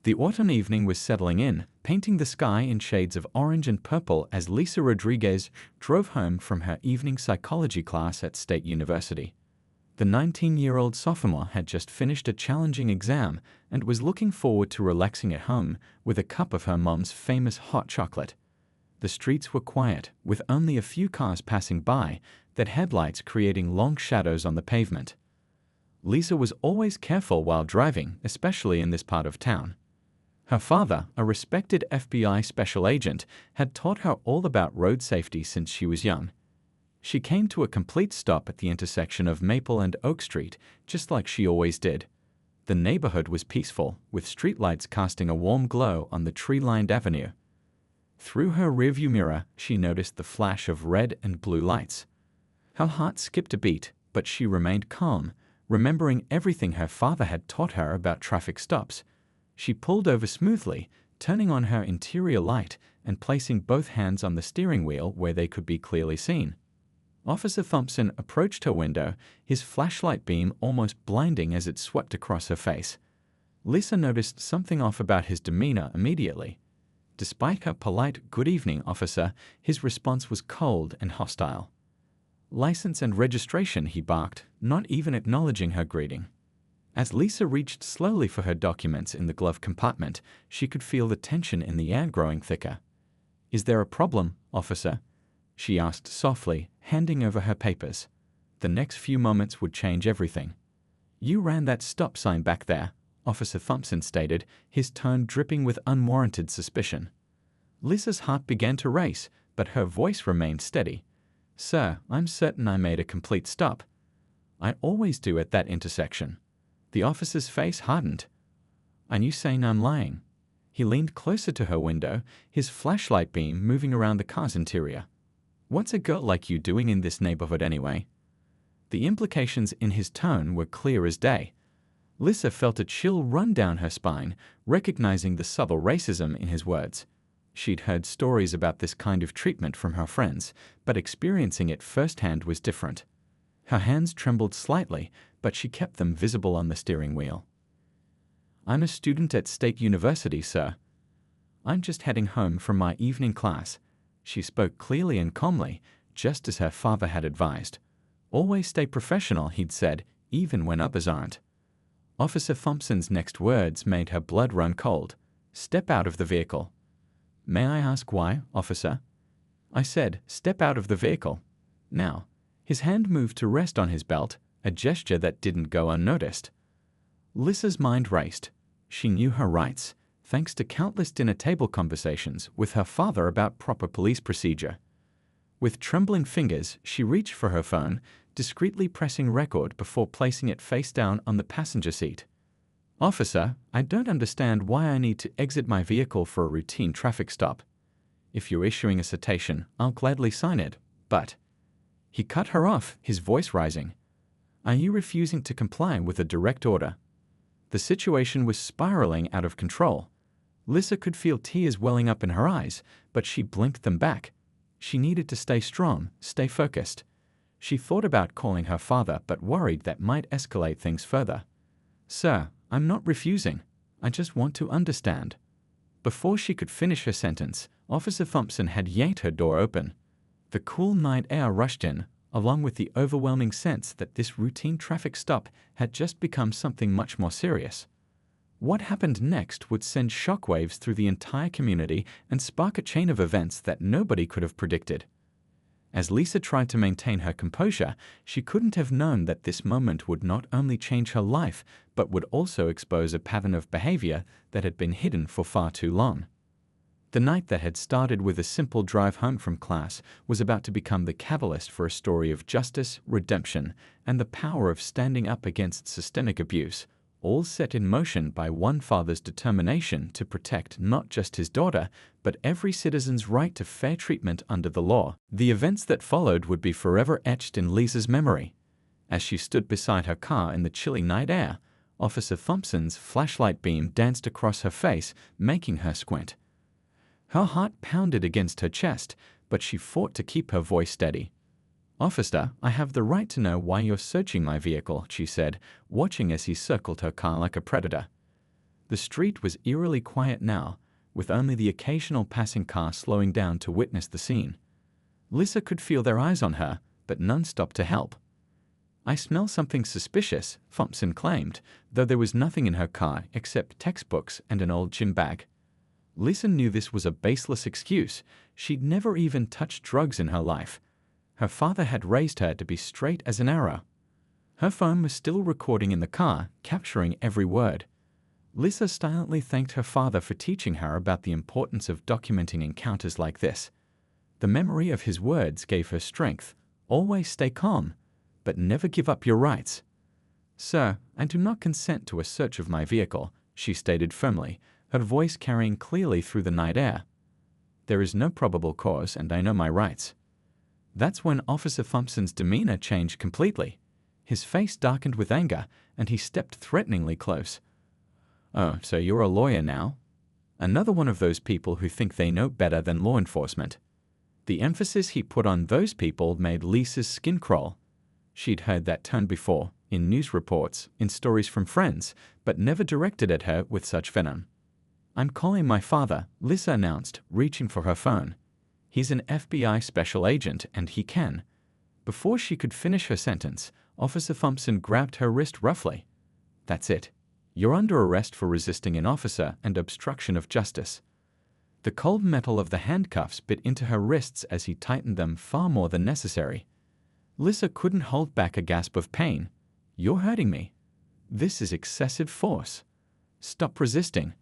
The autumn evening was settling in, painting the sky in shades of orange and purple as Lisa Rodriguez drove home from her evening psychology class at State University. The 19-year-old sophomore had just finished a challenging exam and was looking forward to relaxing at home with a cup of her mom's famous hot chocolate. The streets were quiet, with only a few cars passing by, their headlights creating long shadows on the pavement. Lisa was always careful while driving, especially in this part of town. Her father, a respected FBI special agent, had taught her all about road safety since she was young. She came to a complete stop at the intersection of Maple and Oak Street, just like she always did. The neighborhood was peaceful, with streetlights casting a warm glow on the tree-lined avenue. Through her rearview mirror, she noticed the flash of red and blue lights. Her heart skipped a beat, but she remained calm, remembering everything her father had taught her about traffic stops. She pulled over smoothly, turning on her interior light and placing both hands on the steering wheel where they could be clearly seen. Officer Thompson approached her window, his flashlight beam almost blinding as it swept across her face. Lisa noticed something off about his demeanor immediately. Despite her polite "Good evening, officer," his response was cold and hostile. "License and registration," he barked, not even acknowledging her greeting. As Lisa reached slowly for her documents in the glove compartment, she could feel the tension in the air growing thicker. "Is there a problem, officer?" she asked softly, handing over her papers. The next few moments would change everything. "You ran that stop sign back there," Officer Thompson stated, his tone dripping with unwarranted suspicion. Lisa's heart began to race, but her voice remained steady. "Sir, I'm certain I made a complete stop. I always do at that intersection." The officer's face hardened. "Are you saying I'm lying?" He leaned closer to her window, his flashlight beam moving around the car's interior. "What's a girl like you doing in this neighborhood anyway?" The implications in his tone were clear as day. Lisa felt a chill run down her spine, recognizing the subtle racism in his words. She'd heard stories about this kind of treatment from her friends, but experiencing it firsthand was different. Her hands trembled slightly, but she kept them visible on the steering wheel. "I'm a student at State University, sir. I'm just heading home from my evening class." She spoke clearly and calmly, just as her father had advised. "Always stay professional," he'd said, even when others aren't. Officer Thompson's next words made her blood run cold. "Step out of the vehicle." "May I ask why, officer?" "I said, step out of the vehicle. Now." His hand moved to rest on his belt, a gesture that didn't go unnoticed. Lisa's mind raced. She knew her rights, thanks to countless dinner table conversations with her father about proper police procedure. With trembling fingers, she reached for her phone, discreetly pressing record before placing it face down on the passenger seat. "Officer, I don't understand why I need to exit my vehicle for a routine traffic stop. If you're issuing a citation, I'll gladly sign it, but—" He cut her off, his voice rising. "Are you refusing to comply with a direct order?" The situation was spiraling out of control. Lisa could feel tears welling up in her eyes, but she blinked them back. She needed to stay strong, stay focused. She thought about calling her father, but worried that might escalate things further. "Sir, I'm not refusing. I just want to understand." Before she could finish her sentence, Officer Thompson had yanked her door open. The cool night air rushed in, along with the overwhelming sense that this routine traffic stop had just become something much more serious. What happened next would send shockwaves through the entire community and spark a chain of events that nobody could have predicted. As Lisa tried to maintain her composure, she couldn't have known that this moment would not only change her life, but would also expose a pattern of behavior that had been hidden for far too long. The night that had started with a simple drive home from class was about to become the catalyst for a story of justice, redemption, and the power of standing up against systemic abuse, all set in motion by one father's determination to protect not just his daughter, but every citizen's right to fair treatment under the law. The events that followed would be forever etched in Lisa's memory. As she stood beside her car in the chilly night air, Officer Thompson's flashlight beam danced across her face, making her squint. Her heart pounded against her chest, but she fought to keep her voice steady. "Officer, I have the right to know why you're searching my vehicle," she said, watching as he circled her car like a predator. The street was eerily quiet now, with only the occasional passing car slowing down to witness the scene. Lisa could feel their eyes on her, but none stopped to help. "I smell something suspicious," Thompson claimed, though there was nothing in her car except textbooks and an old gym bag. Lisa knew this was a baseless excuse. She'd never even touched drugs in her life. Her father had raised her to be straight as an arrow. Her phone was still recording in the car, capturing every word. Lisa silently thanked her father for teaching her about the importance of documenting encounters like this. The memory of his words gave her strength. Always stay calm, but never give up your rights. "Sir, I do not consent to a search of my vehicle," she stated firmly, her voice carrying clearly through the night air. "There is no probable cause, and I know my rights." That's when Officer Thompson's demeanor changed completely. His face darkened with anger, and he stepped threateningly close. "Oh, so you're a lawyer now?" Another one of those people who think they know better than law enforcement. The emphasis he put on those people made Lisa's skin crawl. She'd heard that tone before, in news reports, in stories from friends, but never directed at her with such venom. "I'm calling my father," Lisa announced, reaching for her phone. "He's an FBI special agent, and he can." Before she could finish her sentence, Officer Thompson grabbed her wrist roughly. "That's it. You're under arrest for resisting an officer and obstruction of justice." The cold metal of the handcuffs bit into her wrists as he tightened them far more than necessary. Lisa couldn't hold back a gasp of pain. "You're hurting me. This is excessive force. Stop resisting,"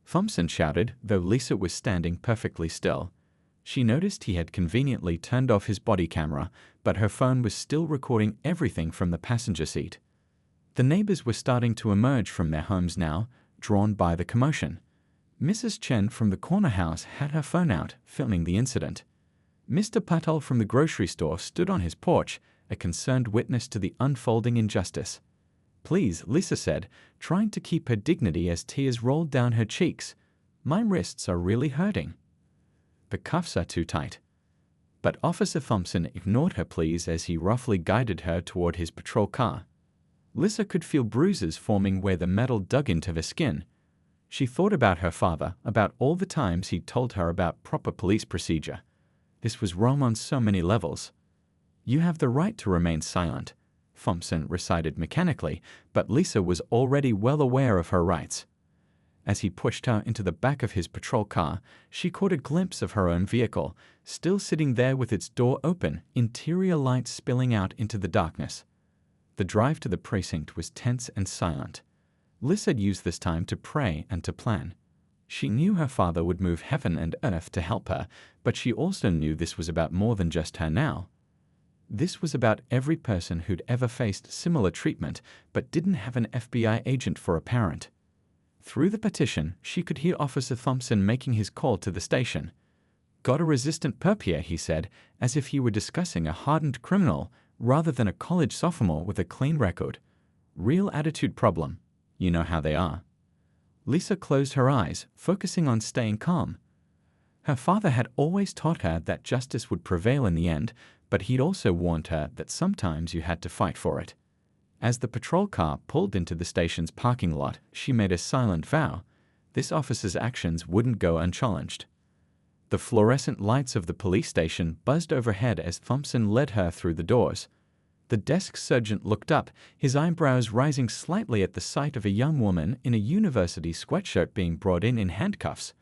Thompson shouted, though Lisa was standing perfectly still. She noticed he had conveniently turned off his body camera, but her phone was still recording everything from the passenger seat. The neighbors were starting to emerge from their homes now, drawn by the commotion. Mrs. Chen from the corner house had her phone out, filming the incident. Mr. Patel from the grocery store stood on his porch, a concerned witness to the unfolding injustice. "Please," Lisa said, trying to keep her dignity as tears rolled down her cheeks. "My wrists are really hurting. The cuffs are too tight." But Officer Thompson ignored her pleas as he roughly guided her toward his patrol car. Lisa could feel bruises forming where the metal dug into her skin. She thought about her father, about all the times he'd told her about proper police procedure. This was wrong on so many levels. "You have the right to remain silent," Thompson recited mechanically, but Lisa was already well aware of her rights. As he pushed her into the back of his patrol car, she caught a glimpse of her own vehicle, still sitting there with its door open, interior lights spilling out into the darkness. The drive to the precinct was tense and silent. Lisa had used this time to pray and to plan. She knew her father would move heaven and earth to help her, but she also knew this was about more than just her now. This was about every person who'd ever faced similar treatment but didn't have an FBI agent for a parent. Through the petition, she could hear Officer Thompson making his call to the station. "Got a resistant perp here," he said, as if he were discussing a hardened criminal rather than a college sophomore with a clean record. "Real attitude problem. You know how they are." Lisa closed her eyes, focusing on staying calm. Her father had always taught her that justice would prevail in the end, but he'd also warned her that sometimes you had to fight for it. As the patrol car pulled into the station's parking lot, she made a silent vow. This officer's actions wouldn't go unchallenged. The fluorescent lights of the police station buzzed overhead as Thompson led her through the doors. The desk sergeant looked up, his eyebrows rising slightly at the sight of a young woman in a university sweatshirt being brought in handcuffs.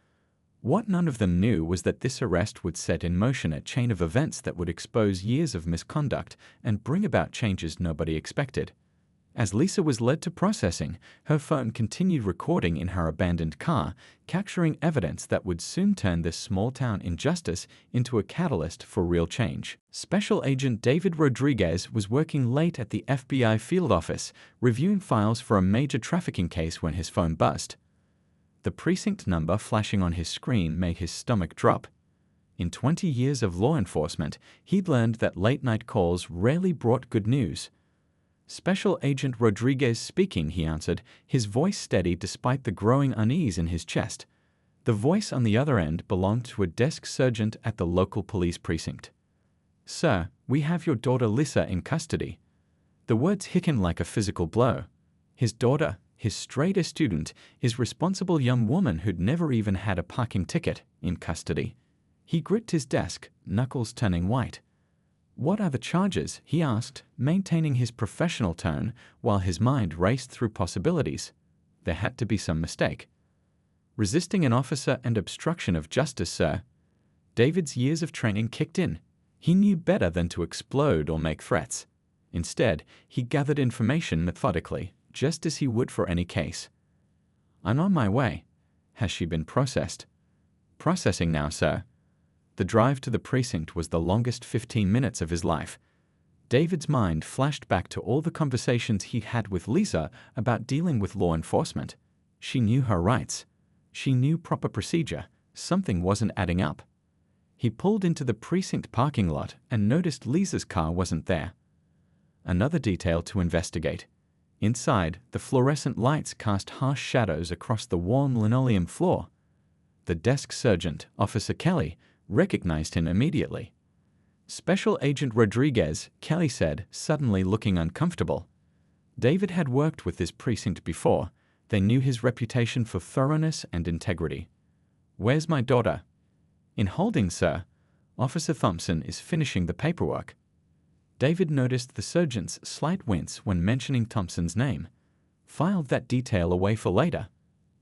What none of them knew was that this arrest would set in motion a chain of events that would expose years of misconduct and bring about changes nobody expected. As Lisa was led to processing, her phone continued recording in her abandoned car, capturing evidence that would soon turn this small-town injustice into a catalyst for real change. Special Agent David Rodriguez was working late at the FBI field office, reviewing files for a major trafficking case when his phone buzzed. The precinct number flashing on his screen made his stomach drop. In 20 years of law enforcement, he'd learned that late-night calls rarely brought good news. "Special Agent Rodriguez speaking," he answered, his voice steady despite the growing unease in his chest. The voice on the other end belonged to a desk sergeant at the local police precinct. "Sir, we have your daughter Lisa in custody." The words hit him like a physical blow. His daughter, his straight-A student, is responsible young woman who'd never even had a parking ticket, in custody. He gripped his desk, knuckles turning white. "What are the charges?" he asked, maintaining his professional tone while his mind raced through possibilities. There had to be some mistake. "Resisting an officer and obstruction of justice, sir." David's years of training kicked in. He knew better than to explode or make threats. Instead, he gathered information methodically, just as he would for any case. "I'm on my way." "Has she been processed?" "Processing now, sir." The drive to the precinct was the longest 15 minutes of his life. David's mind flashed back to all the conversations he had with Lisa about dealing with law enforcement. She knew her rights. She knew proper procedure. Something wasn't adding up. He pulled into the precinct parking lot and noticed Lisa's car wasn't there. Another detail to investigate. Inside, the fluorescent lights cast harsh shadows across the warm linoleum floor. The desk sergeant, Officer Kelly, recognized him immediately. "Special Agent Rodriguez," Kelly said, suddenly looking uncomfortable. David had worked with this precinct before. They knew his reputation for thoroughness and integrity. "Where's my daughter?" "In holding, sir. Officer Thompson is finishing the paperwork." David noticed the sergeant's slight wince when mentioning Thompson's name. "Filed that detail away for later.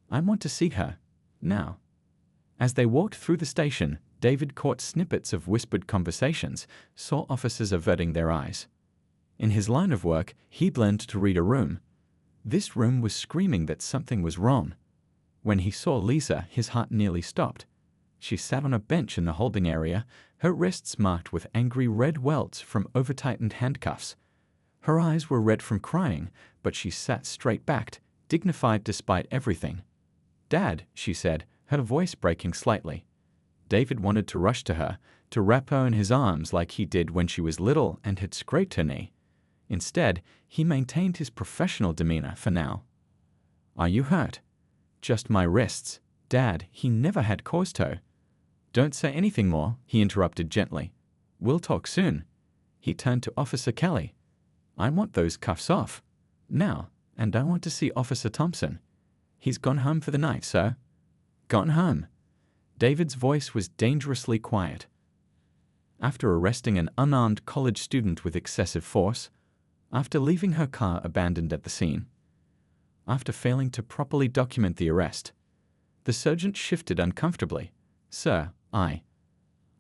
I want to see her. Now." As they walked through the station, David caught snippets of whispered conversations, saw officers averting their eyes. In his line of work, he'd learned to read a room. This room was screaming that something was wrong. When he saw Lisa, his heart nearly stopped. She sat on a bench in the holding area, her wrists marked with angry red welts from over-tightened handcuffs. Her eyes were red from crying, but she sat straight-backed, dignified despite everything. "Dad," she said, her voice breaking slightly. David wanted to rush to her, to wrap her in his arms like he did when she was little and had scraped her knee. Instead, he maintained his professional demeanor for now. "Are you hurt?" "Just my wrists. Dad, he never had cause to." "Don't say anything more," he interrupted gently. "We'll talk soon." He turned to Officer Kelly. "I want those cuffs off. Now, and I want to see Officer Thompson." "He's gone home for the night, sir." "Gone home?" David's voice was dangerously quiet. After arresting an unarmed college student with excessive force, after leaving her car abandoned at the scene, after failing to properly document the arrest, the sergeant shifted uncomfortably. "Sir, I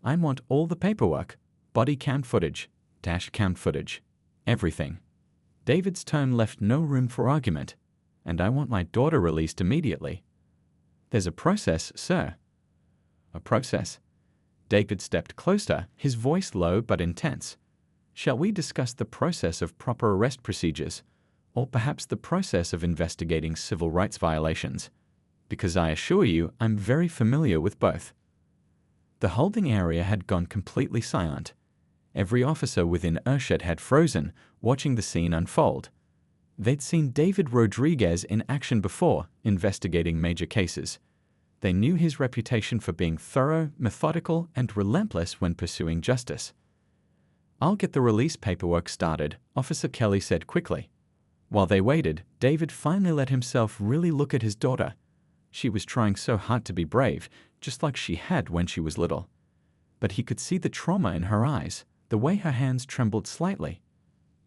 want all the paperwork, body cam footage, dash cam footage, everything." David's tone left no room for argument. "And I want my daughter released immediately." "There's a process, sir." "A process?" David stepped closer, his voice low but intense. "Shall we discuss the process of proper arrest procedures, or perhaps the process of investigating civil rights violations? Because I assure you, I'm very familiar with both." The holding area had gone completely silent. Every officer within earshot had frozen, watching the scene unfold. They'd seen David Rodriguez in action before, investigating major cases. They knew his reputation for being thorough, methodical, and relentless when pursuing justice. "I'll get the release paperwork started," Officer Kelly said quickly. While they waited, David finally let himself really look at his daughter. She was trying so hard to be brave, just like she had when she was little. But he could see the trauma in her eyes, the way her hands trembled slightly.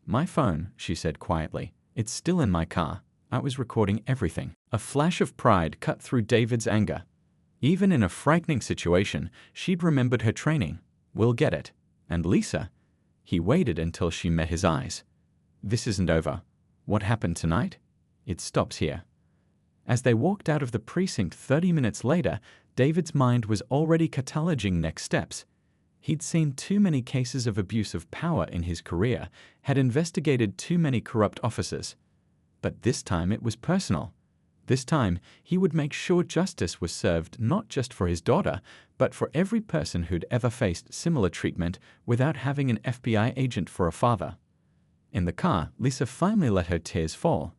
"My phone," she said quietly. "It's still in my car. I was recording everything." A flash of pride cut through David's anger. Even in a frightening situation, she'd remembered her training. "We'll get it." And Lisa? He waited until she met his eyes. "This isn't over. What happened tonight? It stops here." As they walked out of the precinct 30 minutes later, David's mind was already cataloging next steps. He'd seen too many cases of abuse of power in his career, had investigated too many corrupt officers. But this time it was personal. This time, he would make sure justice was served not just for his daughter, but for every person who'd ever faced similar treatment without having an FBI agent for a father. In the car, Lisa finally let her tears fall.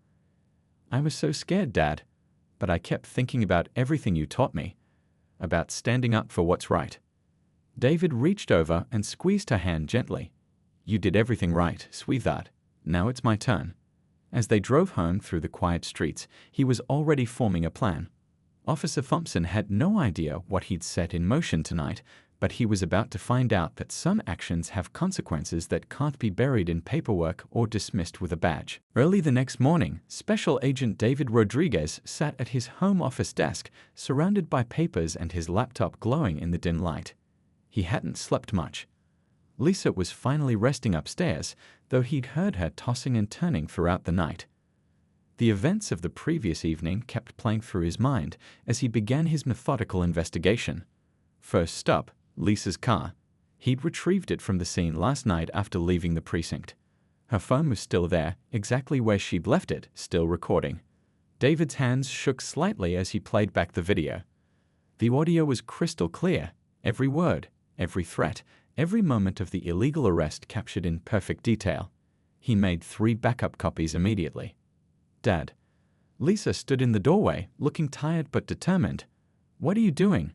"I was so scared, Dad, but I kept thinking about everything you taught me, about standing up for what's right." David reached over and squeezed her hand gently. "You did everything right, sweetheart. Now it's my turn." As they drove home through the quiet streets, he was already forming a plan. Officer Thompson had no idea what he'd set in motion tonight, but he was about to find out that some actions have consequences that can't be buried in paperwork or dismissed with a badge. Early the next morning, Special Agent David Rodriguez sat at his home office desk, surrounded by papers and his laptop glowing in the dim light. He hadn't slept much. Lisa was finally resting upstairs, though he'd heard her tossing and turning throughout the night. The events of the previous evening kept playing through his mind as he began his methodical investigation. First stop, Lisa's car. He'd retrieved it from the scene last night after leaving the precinct. Her phone was still there, exactly where she'd left it, still recording. David's hands shook slightly as he played back the video. The audio was crystal clear, every word, every threat, every moment of the illegal arrest captured in perfect detail. He made 3 backup copies immediately. Dad. Lisa stood in the doorway, looking tired but determined. "What are you doing?"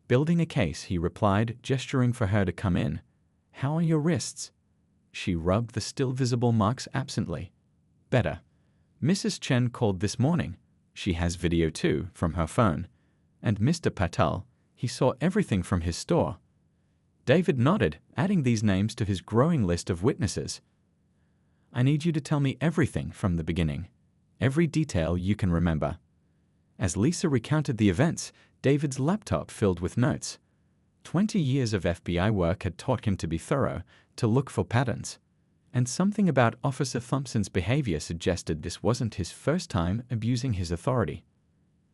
"Building a case," he replied, gesturing for her to come in. "How are your wrists?" She rubbed the still visible marks absently. "Better. Mrs. Chen called this morning. She has video too, from her phone. And Mr. Patel, he saw everything from his store." David nodded, adding these names to his growing list of witnesses. "I need you to tell me everything from the beginning. Every detail you can remember." As Lisa recounted the events, David's laptop filled with notes. 20 years of FBI work had taught him to be thorough, to look for patterns. And something about Officer Thompson's behavior suggested this wasn't his first time abusing his authority.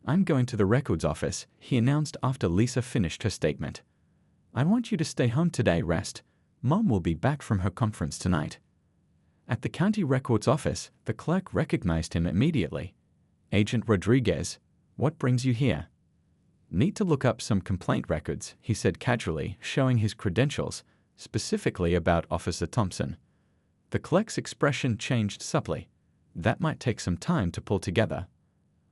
"I'm going to the records office," he announced after Lisa finished her statement. "I want you to stay home today, Rest. Mom will be back from her conference tonight." At the county records office, the clerk recognized him immediately. "Agent Rodriguez, what brings you here?" "Need to look up some complaint records," he said casually, showing his credentials, specifically about Officer Thompson. The clerk's expression changed subtly. "That might take some time to pull together."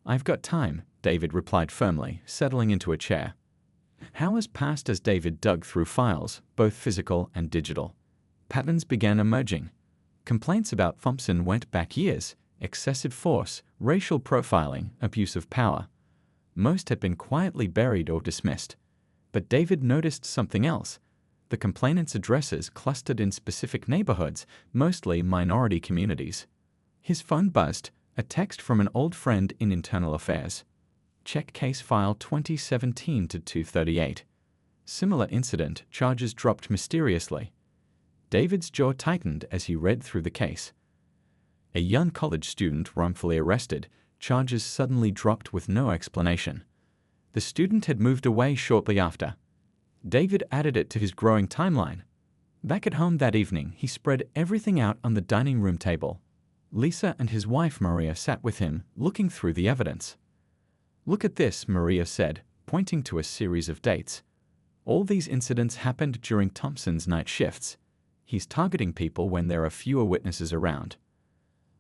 "I've got time," David replied firmly, settling into a chair. Hours passed as David dug through files, both physical and digital. Patterns began emerging. Complaints about Thompson went back years: excessive force, racial profiling, abuse of power. Most had been quietly buried or dismissed. But David noticed something else. The complainants' addresses clustered in specific neighborhoods, mostly minority communities. His phone buzzed, a text from an old friend in internal affairs. "Check case file 2017-238. Similar incident, charges dropped mysteriously." David's jaw tightened as he read through the case. A young college student wrongfully arrested, charges suddenly dropped with no explanation. The student had moved away shortly after. David added it to his growing timeline. Back at home that evening, he spread everything out on the dining room table. Lisa and his wife Maria sat with him, looking through the evidence. "Look at this," Maria said, pointing to a series of dates. "All these incidents happened during Thompson's night shifts. He's targeting people when there are fewer witnesses around."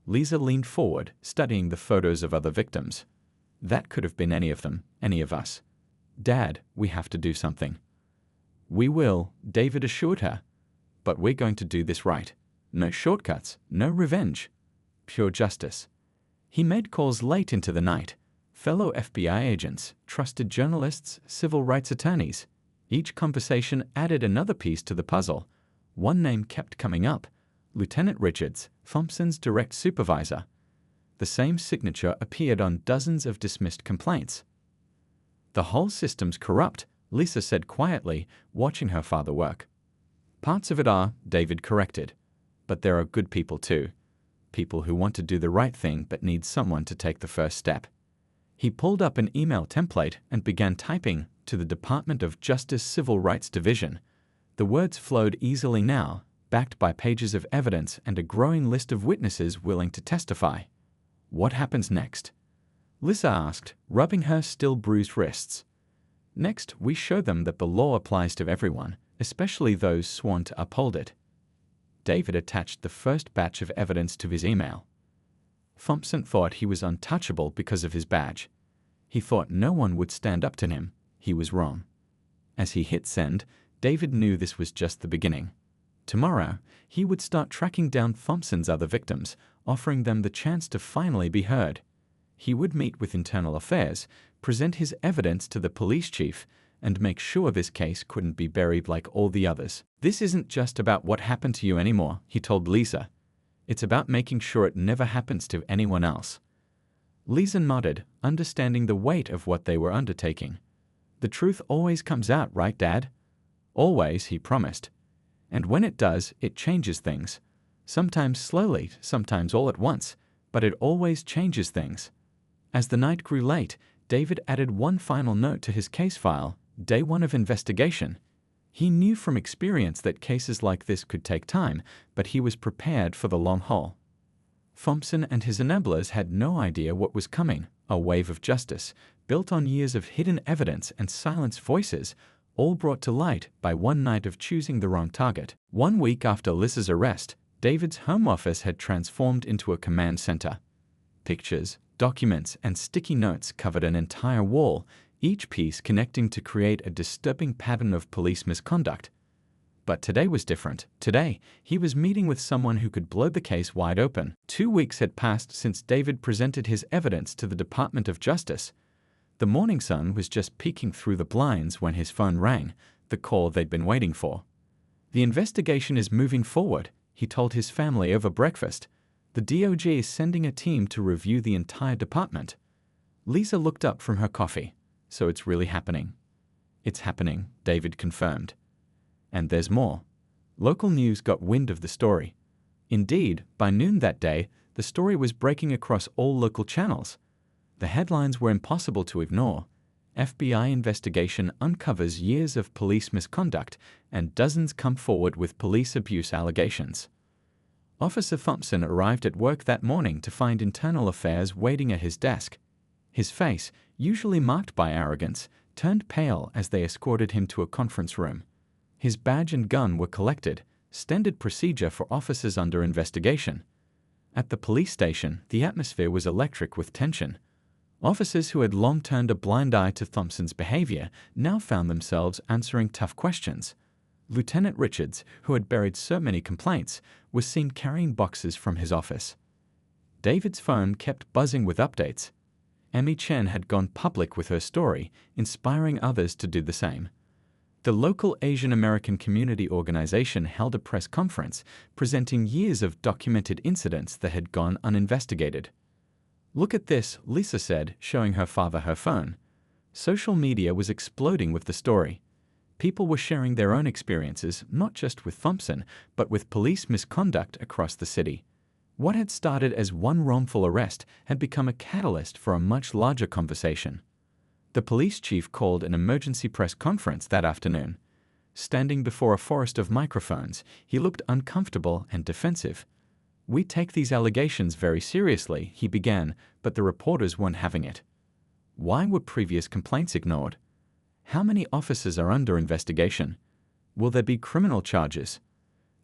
Lisa leaned forward, studying the photos of other victims. "That could have been any of them, any of us. Dad, we have to do something." "We will," David assured her. "But we're going to do this right. No shortcuts, no revenge. Pure justice." He made calls late into the night. Fellow FBI agents, trusted journalists, civil rights attorneys. Each conversation added another piece to the puzzle. One name kept coming up: Lieutenant Richards, Thompson's direct supervisor. The same signature appeared on dozens of dismissed complaints. "The whole system's corrupt," Lisa said quietly, watching her father work. "Parts of it are," David corrected. "But there are good people too. People who want to do the right thing but need someone to take the first step." He pulled up an email template and began typing to the Department of Justice Civil Rights Division. The words flowed easily now, backed by pages of evidence and a growing list of witnesses willing to testify. "What happens next?" Lisa asked, rubbing her still bruised wrists. "Next, we show them that the law applies to everyone, especially those sworn to uphold it." David attached the first batch of evidence to his email. Thompson thought he was untouchable because of his badge. He thought no one would stand up to him. He was wrong. As he hit send, David knew this was just the beginning. Tomorrow, he would start tracking down Thompson's other victims, offering them the chance to finally be heard. He would meet with Internal Affairs, present his evidence to the police chief, and make sure this case couldn't be buried like all the others. "This isn't just about what happened to you anymore," he told Lisa. "It's about making sure it never happens to anyone else." Lisa nodded, understanding the weight of what they were undertaking. "The truth always comes out, right, Dad?" "Always," he promised. "And when it does, it changes things. Sometimes slowly, sometimes all at once, but it always changes things." As the night grew late, David added one final note to his case file: Day 1 of investigation. He knew from experience that cases like this could take time, but he was prepared for the long haul. Thompson and his enablers had no idea what was coming: a wave of justice, built on years of hidden evidence and silenced voices, all brought to light by one night of choosing the wrong target. 1 week after Lisa's arrest, David's home office had transformed into a command center. Pictures, documents, and sticky notes covered an entire wall, each piece connecting to create a disturbing pattern of police misconduct. But today was different. Today, he was meeting with someone who could blow the case wide open. 2 weeks had passed since David presented his evidence to the Department of Justice. The morning sun was just peeking through the blinds when his phone rang, the call they'd been waiting for. "The investigation is moving forward," he told his family over breakfast. "The DOJ is sending a team to review the entire department." Lisa looked up from her coffee. "So it's really happening?" "It's happening," David confirmed. "And there's more." Local news got wind of the story. Indeed, by noon that day, the story was breaking across all local channels. The headlines were impossible to ignore. FBI investigation uncovers years of police misconduct, and dozens come forward with police abuse allegations. Officer Thompson arrived at work that morning to find Internal Affairs waiting at his desk. His face, usually marked by arrogance, turned pale as they escorted him to a conference room. His badge and gun were collected, standard procedure for officers under investigation. At the police station, the atmosphere was electric with tension. Officers who had long turned a blind eye to Thompson's behavior now found themselves answering tough questions. Lieutenant Richards, who had buried so many complaints, was seen carrying boxes from his office. David's phone kept buzzing with updates. Emmy Chen had gone public with her story, inspiring others to do the same. The local Asian American community organization held a press conference, presenting years of documented incidents that had gone uninvestigated. "Look at this," Lisa said, showing her father her phone. Social media was exploding with the story. People were sharing their own experiences, not just with Thompson, but with police misconduct across the city. What had started as one wrongful arrest had become a catalyst for a much larger conversation. The police chief called an emergency press conference that afternoon. Standing before a forest of microphones, he looked uncomfortable and defensive. "We take these allegations very seriously," he began, but the reporters weren't having it. Why were previous complaints ignored? How many officers are under investigation? Will there be criminal charges?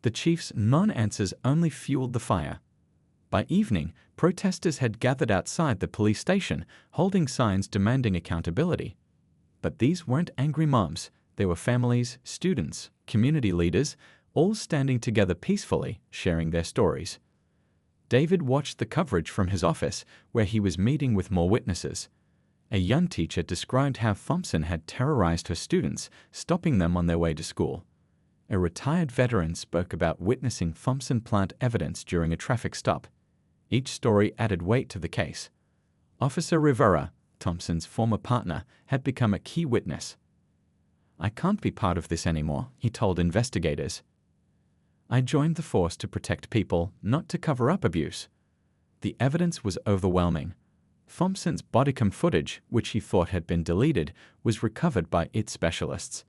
The chief's non-answers only fueled the fire. By evening, protesters had gathered outside the police station, holding signs demanding accountability. But these weren't angry mobs. They were families, students, community leaders, all standing together peacefully, sharing their stories. David watched the coverage from his office, where he was meeting with more witnesses. A young teacher described how Thompson had terrorized her students, stopping them on their way to school. A retired veteran spoke about witnessing Thompson plant evidence during a traffic stop. Each story added weight to the case. Officer Rivera, Thompson's former partner, had become a key witness. "I can't be part of this anymore," he told investigators. "I joined the force to protect people, not to cover up abuse." The evidence was overwhelming. Thompson's bodycam footage, which he thought had been deleted, was recovered by its specialists.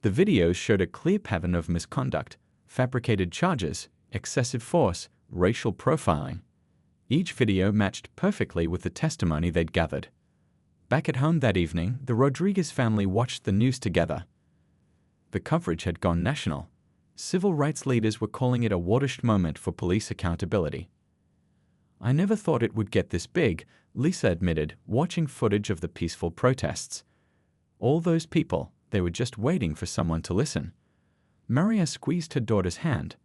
The videos showed a clear pattern of misconduct, fabricated charges, excessive force, racial profiling. Each video matched perfectly with the testimony they'd gathered. Back at home that evening, the Rodriguez family watched the news together. The coverage had gone national. Civil rights leaders were calling it a watershed moment for police accountability. "I never thought it would get this big," Lisa admitted, watching footage of the peaceful protests. All those people, they were just waiting for someone to listen. Maria squeezed her daughter's hand.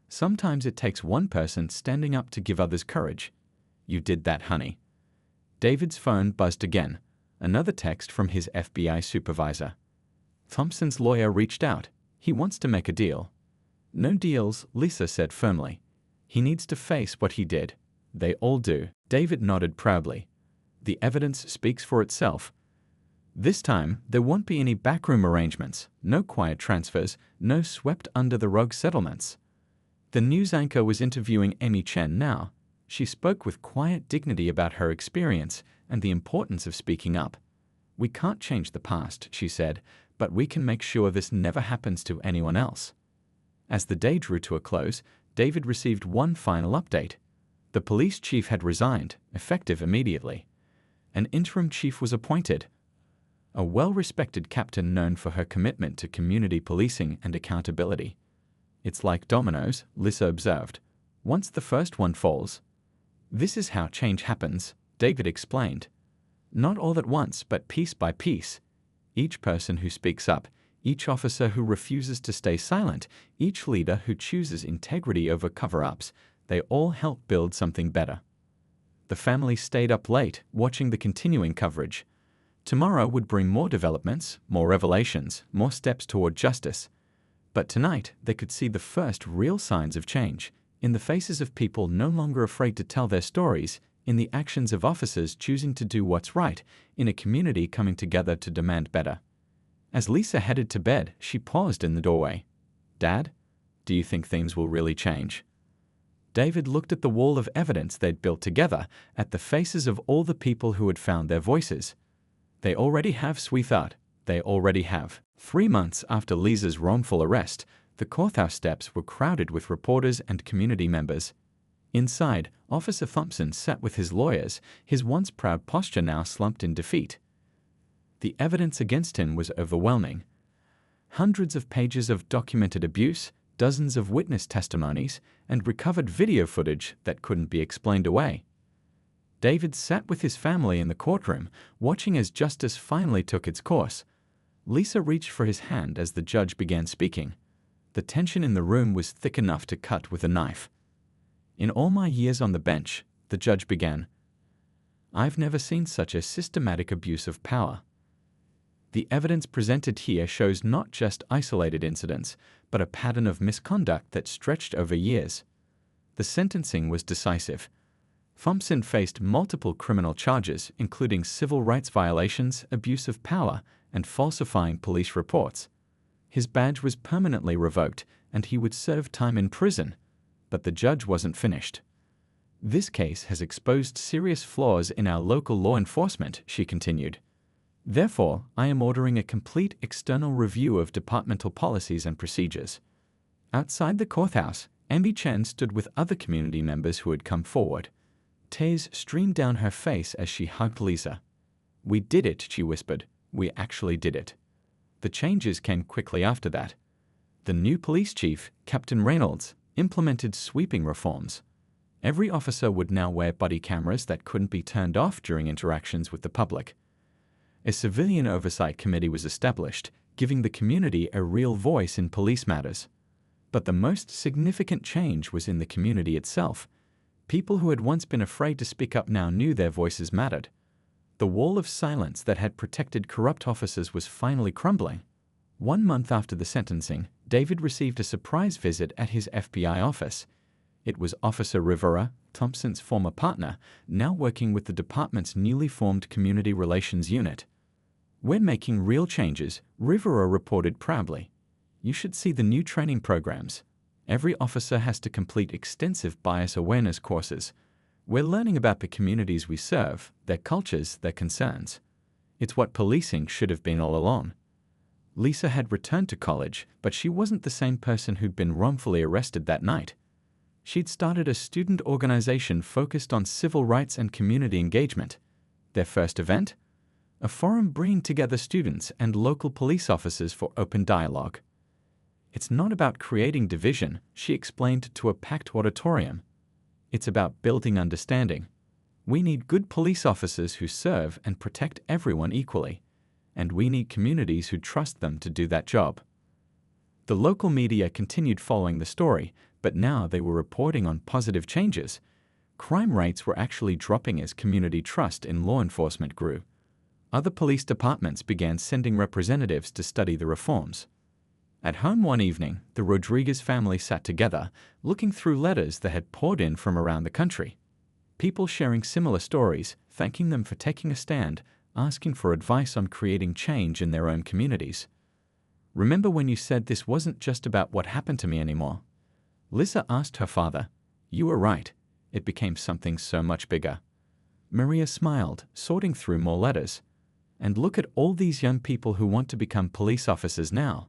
Sometimes it takes one person standing up to give others courage. You did that, honey. David's phone buzzed again, another text from his FBI supervisor. Thompson's lawyer reached out. He wants to make a deal. No deals, Lisa said firmly. He needs to face what he did. They all do. David nodded proudly. The evidence speaks for itself. This time, there won't be any backroom arrangements, no quiet transfers, no swept-under-the-rug settlements. The news anchor was interviewing Amy Chen now. She spoke with quiet dignity about her experience and the importance of speaking up. We can't change the past, she said, but we can make sure this never happens to anyone else. As the day drew to a close, David received one final update. The police chief had resigned, effective immediately. An interim chief was appointed. A well-respected captain known for her commitment to community policing and accountability. It's like dominoes, Lisa observed. Once the first one falls. This is how change happens, David explained. Not all at once, but piece by piece. Each person who speaks up, each officer who refuses to stay silent, each leader who chooses integrity over cover-ups, they all help build something better. The family stayed up late, watching the continuing coverage. Tomorrow would bring more developments, more revelations, more steps toward justice. But tonight, they could see the first real signs of change, in the faces of people no longer afraid to tell their stories, in the actions of officers choosing to do what's right, in a community coming together to demand better. As Lisa headed to bed, she paused in the doorway. Dad, do you think things will really change? David looked at the wall of evidence they'd built together, at the faces of all the people who had found their voices. They already have, sweetheart. They already have. 3 months after Lisa's wrongful arrest, the courthouse steps were crowded with reporters and community members. Inside, Officer Thompson sat with his lawyers, his once proud posture now slumped in defeat. The evidence against him was overwhelming. Hundreds of pages of documented abuse, dozens of witness testimonies, and recovered video footage that couldn't be explained away. David sat with his family in the courtroom, watching as justice finally took its course. Lisa reached for his hand as the judge began speaking. The tension in the room was thick enough to cut with a knife. In all my years on the bench, the judge began, I've never seen such a systematic abuse of power. The evidence presented here shows not just isolated incidents, but a pattern of misconduct that stretched over years. The sentencing was decisive. Thompson faced multiple criminal charges, including civil rights violations, abuse of power, and falsifying police reports. His badge was permanently revoked, and he would serve time in prison. But the judge wasn't finished. This case has exposed serious flaws in our local law enforcement, she continued. Therefore, I am ordering a complete external review of departmental policies and procedures. Outside the courthouse, Amy Chen stood with other community members who had come forward. Tears streamed down her face as she hugged Lisa. We did it, she whispered. We actually did it. The changes came quickly after that. The new police chief, Captain Reynolds, implemented sweeping reforms. Every officer would now wear body cameras that couldn't be turned off during interactions with the public. A civilian oversight committee was established, giving the community a real voice in police matters. But the most significant change was in the community itself. People who had once been afraid to speak up now knew their voices mattered. The wall of silence that had protected corrupt officers was finally crumbling. 1 month after the sentencing, David received a surprise visit at his FBI office. It was Officer Rivera, Thompson's former partner, now working with the department's newly formed Community Relations Unit. We're making real changes, Rivera reported proudly. You should see the new training programs. Every officer has to complete extensive bias awareness courses. We're learning about the communities we serve, their cultures, their concerns. It's what policing should have been all along. Lisa had returned to college, but she wasn't the same person who'd been wrongfully arrested that night. She'd started a student organization focused on civil rights and community engagement. Their first event? A forum bringing together students and local police officers for open dialogue. It's not about creating division, she explained to a packed auditorium. It's about building understanding. We need good police officers who serve and protect everyone equally, and we need communities who trust them to do that job. The local media continued following the story, But now they were reporting on positive changes. Crime rates were actually dropping as community trust in law enforcement grew. Other police departments began sending representatives to study the reforms. At home one evening, the Rodriguez family sat together, looking through letters that had poured in from around the country. People sharing similar stories, thanking them for taking a stand, asking for advice on creating change in their own communities. "Remember when you said this wasn't just about what happened to me anymore?" Lisa asked her father. "You were right. It became something so much bigger." Maria smiled, sorting through more letters. "And look at all these young people who want to become police officers now.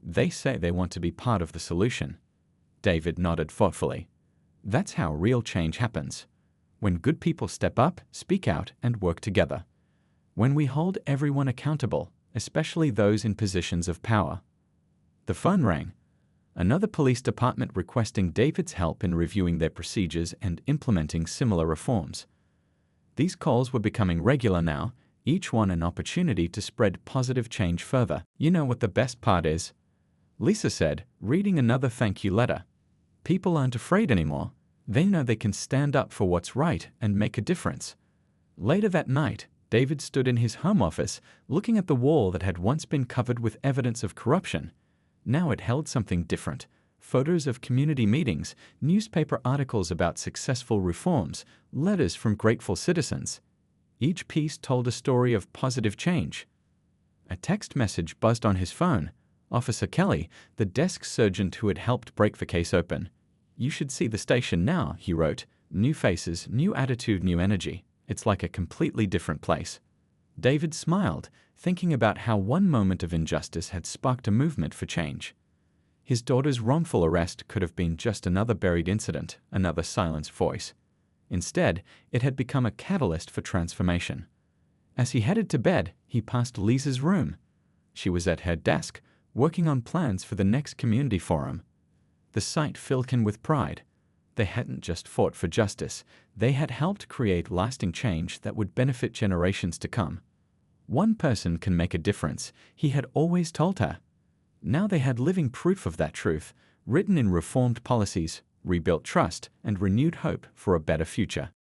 They say they want to be part of the solution." David nodded thoughtfully. "That's how real change happens. When good people step up, speak out, and work together. When we hold everyone accountable, especially those in positions of power." The phone rang. Another police department requesting David's help in reviewing their procedures and implementing similar reforms. These calls were becoming regular now, each one an opportunity to spread positive change further. "You know what the best part is?" Lisa said, reading another thank you letter. "People aren't afraid anymore. They know they can stand up for what's right and make a difference." Later that night, David stood in his home office, looking at the wall that had once been covered with evidence of corruption. Now it held something different: photos of community meetings, newspaper articles about successful reforms, letters from grateful citizens. Each piece told a story of positive change. A text message buzzed on his phone. Officer Kelly, the desk sergeant who had helped break the case open. "You should see the station now," he wrote. "New faces, new attitude, new energy. It's like a completely different place." David smiled, thinking about how one moment of injustice had sparked a movement for change. His daughter's wrongful arrest could have been just another buried incident, another silenced voice. Instead, it had become a catalyst for transformation. As he headed to bed, he passed Lisa's room. She was at her desk, working on plans for the next community forum. The sight filled him with pride. They hadn't just fought for justice, they had helped create lasting change that would benefit generations to come. One person can make a difference, he had always told her. Now they had living proof of that truth, written in reformed policies, rebuilt trust, and renewed hope for a better future.